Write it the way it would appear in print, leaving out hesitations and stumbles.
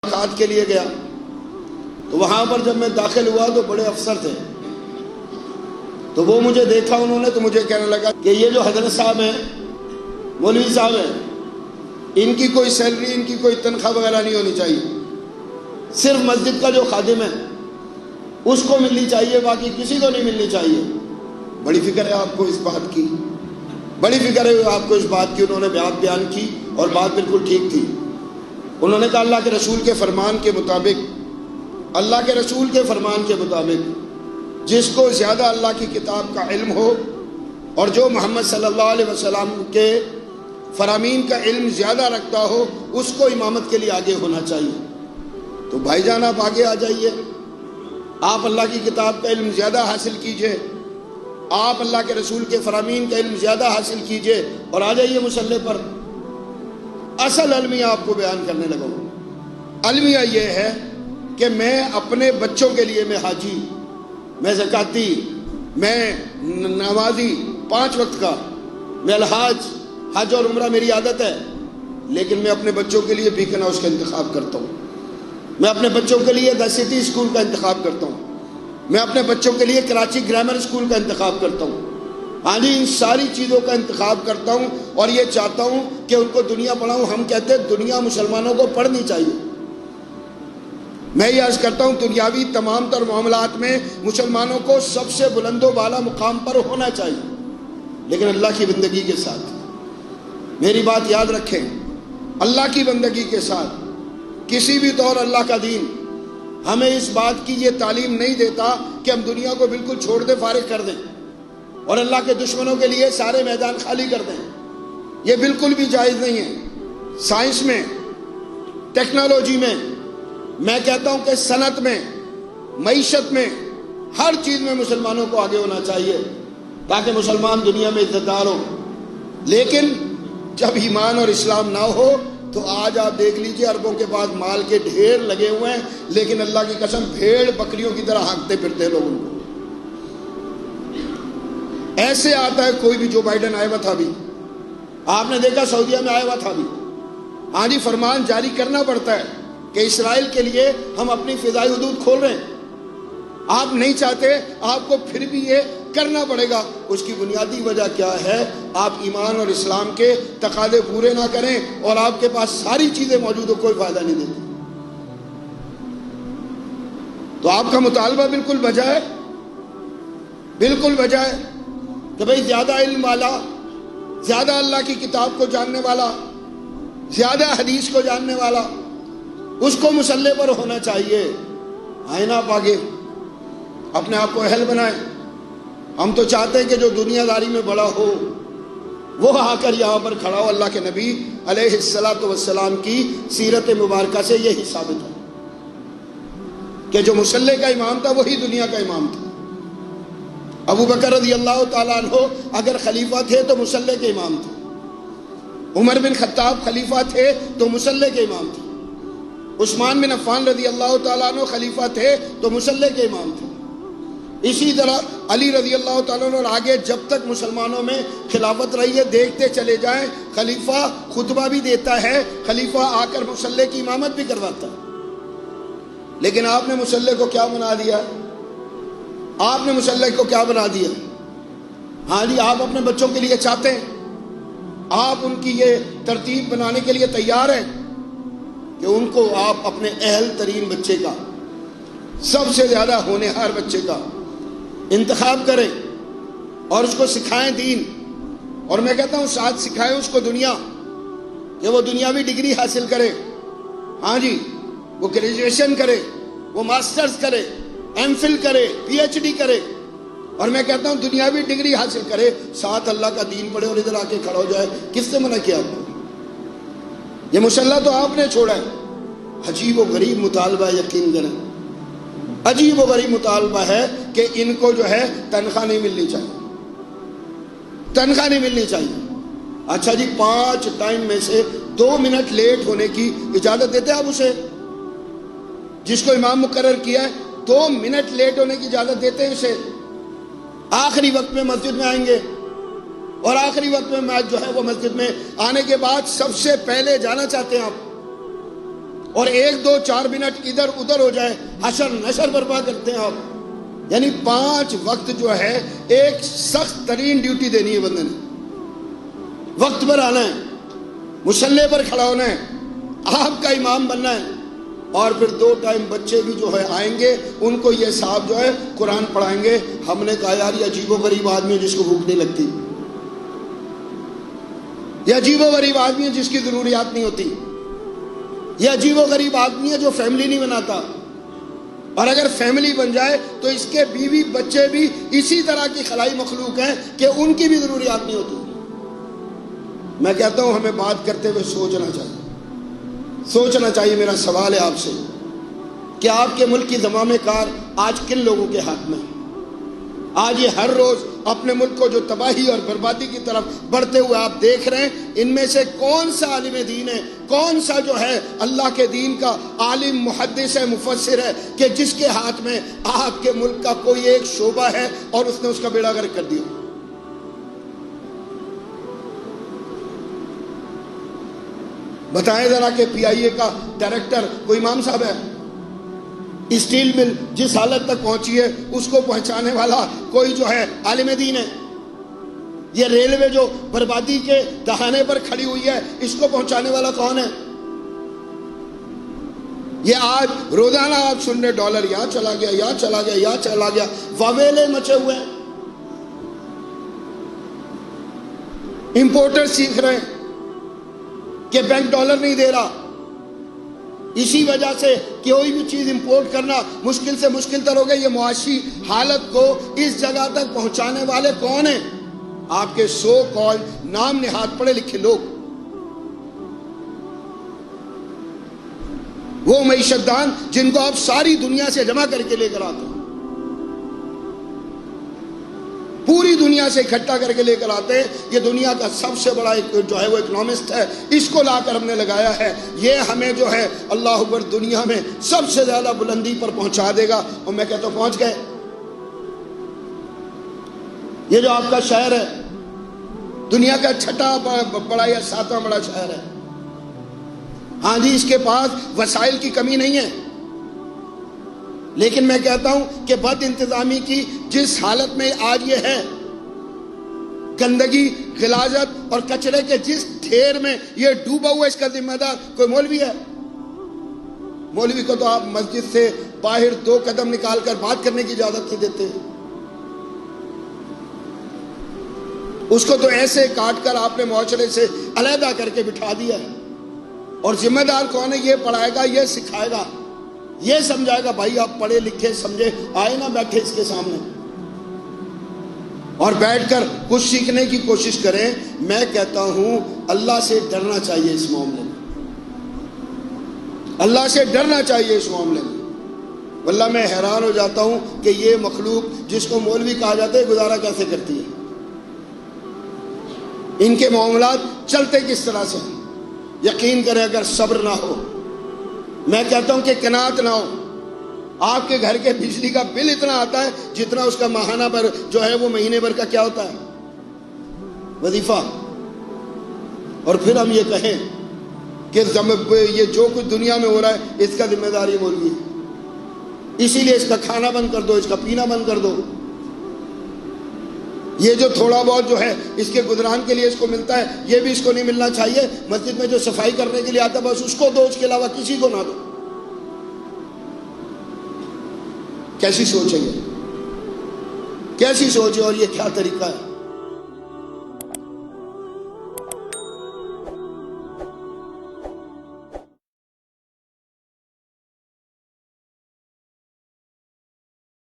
ملاقات کے لیے گیا تو وہاں پر جب میں داخل ہوا تو بڑے افسر تھے، تو وہ مجھے دیکھا انہوں نے، تو مجھے کہنے لگا کہ یہ جو حضرت صاحب ہیں، مولوی صاحب ہیں، ان کی کوئی سیلری، ان کی کوئی تنخواہ وغیرہ نہیں ہونی چاہیے، صرف مسجد کا جو خادم ہے اس کو ملنی چاہیے، باقی کسی کو نہیں ملنی چاہیے۔ بڑی فکر ہے آپ کو اس بات کی، بڑی فکر ہے آپ کو اس بات کی۔ انہوں نے بات بیان کی اور بات بالکل ٹھیک تھی۔ انہوں نے کہا اللہ کے رسول کے فرمان کے مطابق، اللہ کے رسول کے فرمان کے مطابق جس کو زیادہ اللہ کی کتاب کا علم ہو اور جو محمد صلی اللہ علیہ وسلم کے فرامین کا علم زیادہ رکھتا ہو، اس کو امامت کے لیے آگے ہونا چاہیے۔ تو بھائی جان آپ آگے آ جائیے، آپ اللہ کی کتاب کا علم زیادہ حاصل کیجئے، آپ اللہ کے رسول کے فرامین کا علم زیادہ حاصل کیجئے اور آ جائیے مصلی پر۔ اصل المیہ آپ کو بیان کرنے لگا ہوں۔ المیہ یہ ہے کہ میں اپنے بچوں کے لیے، میں حاجی، میں زکاتی، میں نمازی 5 وقت کا، میں الحاج، حج اور عمرہ میری عادت ہے، لیکن میں اپنے بچوں کے لیے بیکن ہاؤس کا انتخاب کرتا ہوں، میں اپنے بچوں کے لیے دی سٹی اسکول کا انتخاب کرتا ہوں، میں اپنے بچوں کے لیے کراچی گرامر اسکول کا انتخاب کرتا ہوں۔ ہاں جی، ان ساری چیزوں کا انتخاب کرتا ہوں اور یہ چاہتا ہوں کہ ان کو دنیا پڑھاؤں۔ ہم کہتے ہیں دنیا مسلمانوں کو پڑھنی چاہیے۔ میں یہ عرض کرتا ہوں دنیاوی تمام تر معاملات میں مسلمانوں کو سب سے بلند و بالا مقام پر ہونا چاہیے، لیکن اللہ کی بندگی کے ساتھ۔ میری بات یاد رکھیں، اللہ کی بندگی کے ساتھ کسی بھی طور اللہ کا دین ہمیں اس بات کی یہ تعلیم نہیں دیتا کہ ہم دنیا کو بالکل چھوڑ دیں، فارغ کر دیں اور اللہ کے دشمنوں کے لیے سارے میدان خالی کر دیں۔ یہ بالکل بھی جائز نہیں ہے۔ سائنس میں، ٹیکنالوجی میں، میں کہتا ہوں کہ صنعت میں، معیشت میں، ہر چیز میں مسلمانوں کو آگے ہونا چاہیے تاکہ مسلمان دنیا میں عزت دار ہو۔ لیکن جب ایمان اور اسلام نہ ہو تو آج آپ دیکھ لیجئے عربوں کے پاس مال کے ڈھیر لگے ہوئے ہیں، لیکن اللہ کی قسم بھیڑ بکریوں کی طرح ہانکتے پھرتے ہیں لوگوں کو۔ ایسے آتا ہے کوئی بھی، جو بائیڈن آیا ہوا تھا بھی، آپ نے دیکھا سعودیہ میں آیا ہوا تھا بھی، ہاں جی، فرمان جاری کرنا پڑتا ہے کہ اسرائیل کے لیے ہم اپنی فضائی حدود کھول رہے ہیں۔ آپ نہیں چاہتے، آپ کو پھر بھی یہ کرنا پڑے گا۔ اس کی بنیادی وجہ کیا ہے؟ آپ ایمان اور اسلام کے تقاضے پورے نہ کریں اور آپ کے پاس ساری چیزیں موجود ہو، کوئی فائدہ نہیں دیتی۔ تو آپ کا مطالبہ بالکل بجا ہے، بالکل بجا ہے کہ بھئی زیادہ علم والا، زیادہ اللہ کی کتاب کو جاننے والا، زیادہ حدیث کو جاننے والا، اس کو مصلی پر ہونا چاہیے۔ آئیں آپ آگے اپنے آپ کو اہل بنائیں۔ ہم تو چاہتے ہیں کہ جو دنیا داری میں بڑا ہو وہ آ کر یہاں پر کھڑا ہو۔ اللہ کے نبی علیہ السلام کی سیرت مبارکہ سے یہی ثابت ہے کہ جو مصلی کا امام تھا وہی دنیا کا امام تھا۔ ابو بکر رضی اللہ تعالیٰ عنہ اگر خلیفہ تھے تو مصلی کے امام تھے، عمر بن خطاب خلیفہ تھے تو مصلی کے امام تھے، عثمان بن عفان رضی اللہ تعالیٰ عنہ خلیفہ تھے تو مصلی کے امام تھے، اسی طرح علی رضی اللہ تعالیٰ عنہ، اور آگے جب تک مسلمانوں میں خلافت رہی ہے دیکھتے چلے جائیں، خلیفہ خطبہ بھی دیتا ہے، خلیفہ آ کر مصلی کی امامت بھی کرواتا ہے۔ لیکن آپ نے مصلی کو کیا بنا دیا؟ آپ نے مصلی کو کیا بنا دیا؟ ہاں جی، آپ اپنے بچوں کے لیے چاہتے ہیں، آپ ان کی یہ ترتیب بنانے کے لیے تیار ہیں کہ ان کو آپ اپنے اہل ترین بچے کا، سب سے زیادہ ہونہار بچے کا انتخاب کریں اور اس کو سکھائیں دین، اور میں کہتا ہوں ساتھ سکھائیں اس کو دنیا، کہ وہ دنیاوی ڈگری حاصل کرے، ہاں جی، وہ گریجویشن کرے، وہ ماسٹرز کرے، ایم فل کرے، پی ایچ ڈی کرے، اور میں کہتا ہوں دنیاوی ڈگری حاصل کرے، ساتھ اللہ کا دین پڑھے اور ادھر آ کے کھڑا ہو جائے۔ کس نے منع کیا آپ کو؟ یہ مصلی تو آپ نے چھوڑا ہے۔ عجیب و غریب مطالبہ، یقین کریں، عجیب و غریب مطالبہ ہے کہ ان کو جو ہے تنخواہ نہیں ملنی چاہیے، تنخواہ نہیں ملنی چاہیے۔ اچھا جی، 5 ٹائم میں سے 2 منٹ لیٹ ہونے کی اجازت دیتے آپ اسے؟ جس کو امام مقرر کیا ہے 2 منٹ لیٹ ہونے کی اجازت دیتے ہیں اسے؟ آخری وقت میں مسجد میں آئیں گے اور آخری وقت میں جو ہے وہ مسجد میں آنے کے بعد سب سے پہلے جانا چاہتے ہیں آپ، اور 1-2-4 منٹ ادھر ادھر ہو جائے حشر نشر برپا کرتے ہیں آپ. یعنی 5 وقت جو ہے ایک سخت ترین ڈیوٹی دینی ہے بندے نے. وقت پر آنا ہے, مصلی پر کھڑا ہونا ہے, آپ کا امام بننا ہے. اور پھر 2 ٹائم بچے بھی جو ہے آئیں گے, ان کو یہ صاحب جو ہے قرآن پڑھائیں گے. ہم نے کہا یار یہ عجیب و غریب آدمی ہے جس کو بھوک نہیں لگتی, یہ عجیب و غریب آدمی ہے جس کی ضروریات نہیں ہوتی, یہ عجیب و غریب آدمی ہے جو فیملی نہیں بناتا. اور اگر فیملی بن جائے تو اس کے بیوی بچے بھی اسی طرح کی خلائی مخلوق ہیں کہ ان کی بھی ضروریات نہیں ہوتی. میں کہتا ہوں ہمیں بات کرتے ہوئے سوچنا چاہیے. میرا سوال ہے آپ سے کہ آپ کے ملک کی زمام کار آج کن لوگوں کے ہاتھ میں ہے؟ آج یہ ہر روز اپنے ملک کو جو تباہی اور بربادی کی طرف بڑھتے ہوئے آپ دیکھ رہے ہیں, ان میں سے کون سا عالم دین ہے, کون سا جو ہے اللہ کے دین کا عالم محدث ہے, مفسر ہے, کہ جس کے ہاتھ میں آپ کے ملک کا کوئی ایک شعبہ ہے اور اس نے اس کا بیڑا غرق کر دیا؟ بتائیں ذرا کہ پی آئی اے کا ڈائریکٹر کوئی امام صاحب ہے؟ اسٹیل مل جس حالت تک پہنچی ہے اس کو پہنچانے والا کوئی جو ہے عالم دین ہے؟ یہ ریلوے جو بربادی کے دہانے پر کھڑی ہوئی ہے اس کو پہنچانے والا کون ہے؟ یہ آج روزانہ آپ سن رہے ڈالر یہاں چلا گیا, یہاں چلا گیا, یہاں چلا گیا, واویلے مچے ہوئے ہیں. امپورٹر سیکھ رہے ہیں کہ بینک ڈالر نہیں دے رہا, اسی وجہ سے کوئی بھی چیز امپورٹ کرنا مشکل سے مشکل تر ہو گئی. یہ معاشی حالت کو اس جگہ تک پہنچانے والے کون ہیں؟ آپ کے سو کالڈ نام نہاد پڑھے لکھے لوگ, وہ معیشت دان جن کو آپ ساری دنیا سے جمع کر کے لے کر آتے ہیں, پوری دنیا سے اکٹھا کر کے لے کر آتے ہیں. یہ دنیا کا سب سے بڑا جو ہے وہ اکنامسٹ ہے, اس کو لا کر ہم نے لگایا ہے. یہ ہمیں جو ہے اللہ اکبر دنیا میں سب سے زیادہ بلندی پر پہنچا دے گا. اور میں کہتا ہوں پہنچ گئے. یہ جو آپ کا شہر ہے دنیا کا 6واں بڑا یا 7واں بڑا شہر ہے. ہاں جی, اس کے پاس وسائل کی کمی نہیں ہے, لیکن میں کہتا ہوں کہ بد انتظامی کی جس حالت میں آج یہ ہے, گندگی, غلاظت اور کچرے کے جس ڈھیر میں یہ ڈوبا ہوا, اس کا ذمہ دار کوئی مولوی ہے؟ مولوی کو تو آپ مسجد سے باہر 2 قدم نکال کر بات کرنے کی اجازت نہیں دیتے. اس کو تو ایسے کاٹ کر آپ نے معاشرے سے علیحدہ کر کے بٹھا دیا ہے. اور ذمہ دار کون ہے؟ یہ پڑھائے گا, یہ سکھائے گا, یہ سمجھائے گا. بھائی آپ پڑھے لکھے سمجھے آئے نہ بیٹھے اس کے سامنے اور بیٹھ کر کچھ سیکھنے کی کوشش کریں. میں کہتا ہوں اللہ سے ڈرنا چاہیے اس معاملے میں, اللہ سے ڈرنا چاہیے اس معاملے میں. واللہ میں حیران ہو جاتا ہوں کہ یہ مخلوق جس کو مولوی کہا جاتا ہے گزارا کیسے کرتی ہے, ان کے معاملات چلتے کس طرح سے. یقین کریں اگر صبر نہ ہو, میں کہتا ہوں کہ قناعت نہ ہو, آپ کے گھر کے بجلی کا بل اتنا آتا ہے جتنا اس کا ماہانہ پر جو ہے وہ مہینے بھر کا کیا ہوتا ہے وظیفہ. اور پھر ہم یہ کہیں کہ یہ جو کچھ دنیا میں ہو رہا ہے اس کا ذمہ دار یہ مولوی ہے, اسی لیے اس کا کھانا بند کر دو, اس کا پینا بند کر دو. یہ جو تھوڑا بہت جو ہے اس کے گزران کے لیے اس کو ملتا ہے یہ بھی اس کو نہیں ملنا چاہیے. مسجد میں جو صفائی کرنے کے لیے آتا ہے بس اس کو دو, اس کے علاوہ کسی کو نہ دو. کیسی سوچ ہے یہ, کیسی سوچ ہے, اور یہ کیا طریقہ ہے؟